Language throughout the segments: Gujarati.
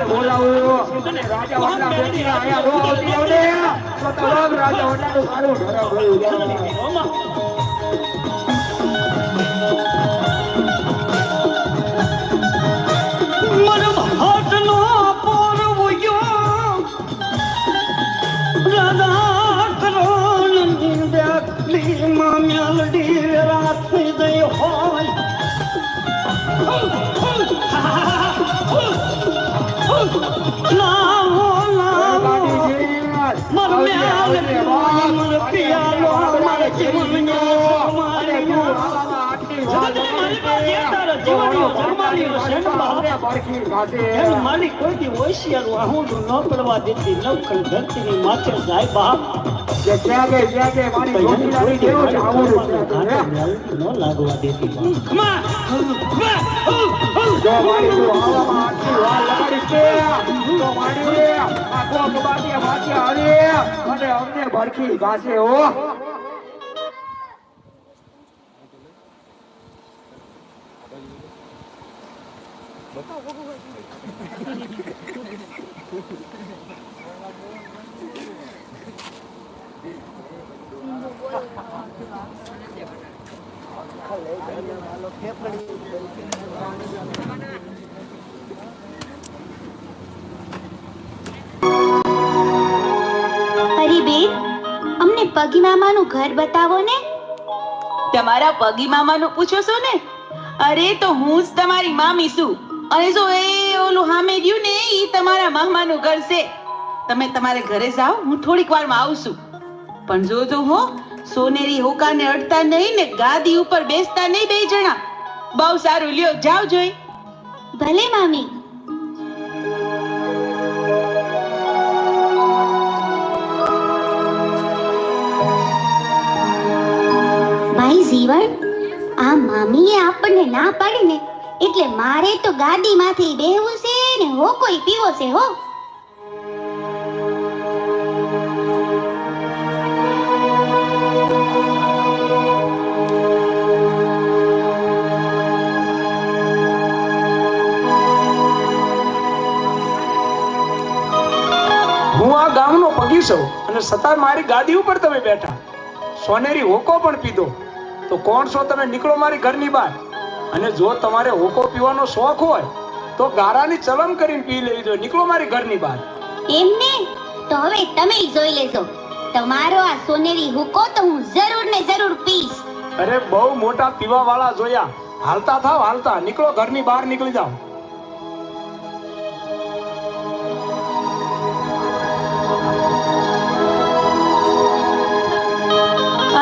બોલાવ્યો રાજા વડલા બેટી આયા નો આવતી આવડે તો તમામ રાજા વડલાનું સારું ઢોરા ગયું મરમ હાથનો પોરવયો રાધા કરોણની બેઠી મામ્યાલડી રાતની દઈ હોય લાવો લાવો મરમ્યાલડી મર પિયાલો મારે જીવનનો મારે માલિક કોઈ દી હોશિયાર વાહુંડું ન પડવા દેતી નવખલ ધરતીની માથે જાય બાપ ન લાગવા દેતી અમને ભરખી ઘાસે હો અમને પગી મામાનું ઘર બતાવો ને. તમારા પગી મામાનું પૂછો છો ને? અરે તો હું જ તમારી મામી છું અને જો એ ઓલું સામે રહ્યું ને એ તમારા મામાનું ઘર છે. તમે તમારે ઘરે જાઓ, હું થોડીક વારમાં આવું છું. પણ જોજો હો, સોનેરી હોકાને અડતા નહીં ને ગાદી ઉપર બેસતા નહીં બે જણા. બહુ સારું, લ્યો જાઓ જોઈ. ભલે મામી. ભાઈ જીવન, આ મામીએ આપણને ના પાડી ને એટલે મારે તો ગાડીમાંથી બેહવું છે ને હો કોઈ પીવો છે હો. હું આ ગામનો પગી છું અને છતાં મારી ગાદી ઉપર તમે બેઠા. સોનેરી હોકો પણ પીધો તો કોણ છો તમે? નીકળો મારી ઘરની બહાર. અને જો તમારે હોકો પીવાનો શોખ હોય તો ગારાની ચલમ કરીને પી લેવી જોઈએ. નીકળો મારી ઘરની બહાર. એમને તો હવે તમે જોઈ લેજો. તમારો આ સોનેરી હુકો તો હું જરૂર ને જરૂર પીશ. અરે બહુ મોટા પીવા વાળા જોયા. હાલતા થાવ, હાલતા નીકળો, ઘરની બહાર નીકળી જાઓ.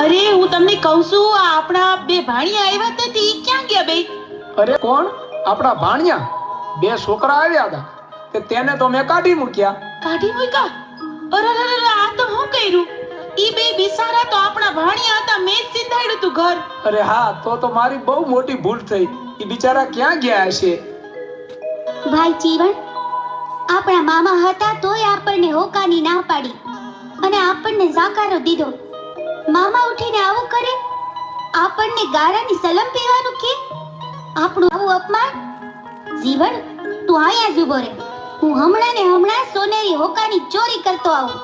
અરે હું તમને કહું છું, આ આપણા બે ભાણિયા આવ્યા હતા તે ક્યાં ગયા બે? અરે કોણ? આપણા ભાણિયા. બે છોકરા આવ્યા હતા તે તેને તો મેં કાઢી મૂક્યા. કાઢી મૂક્યા? અરે આ તો હું કર્યું? ઈ બે બિચારા તો આપણા ભાણિયા હતા, મેં જ સિંધાડ્યું તું ઘર. અરે હા, તો મારી બહુ મોટી ભૂલ થઈ. ઈ બિચારા ક્યાં ગયા હશે? ભાઈ જીવન, આપણા મામા હતા તોય આપણને હોકાની ના પાડી અને આપણને જાકારો દીધો. મામા ઉઠીને આવું કરે, આપણને ગારાની સલમ પીવાનું કે? આપણું આવું અપમાન! જીવન, તું અહીંયા જ ઊભો રહે. હું હમણાં ને હમણાં સોનેરી હોકાની ચોરી કરતો આવું.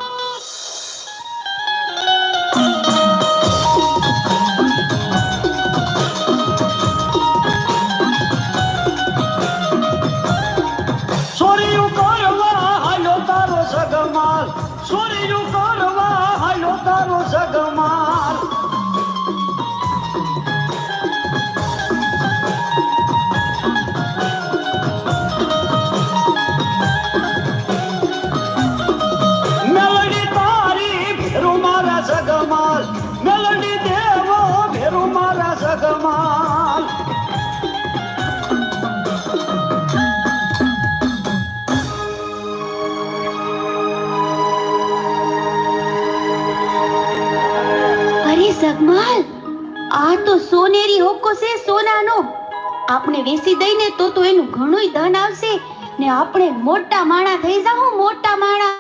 સોરીયું કરવા હાલો તારો સગમાલ, સોરીયું કરવા હાલો તારો સગમાલ. મેલડી તારી ભેરું મારા સગમાલ, મેલડી દેવો ભેરું મારા સગમાલ. સગમાલ, આ તો સોનેરી હોકો છે, સોનાનો. આપણે વેચી દઈને તો એનું ઘણું ધન આવશે ને આપણે મોટા માણા થઈ જાઉં, મોટા માણા.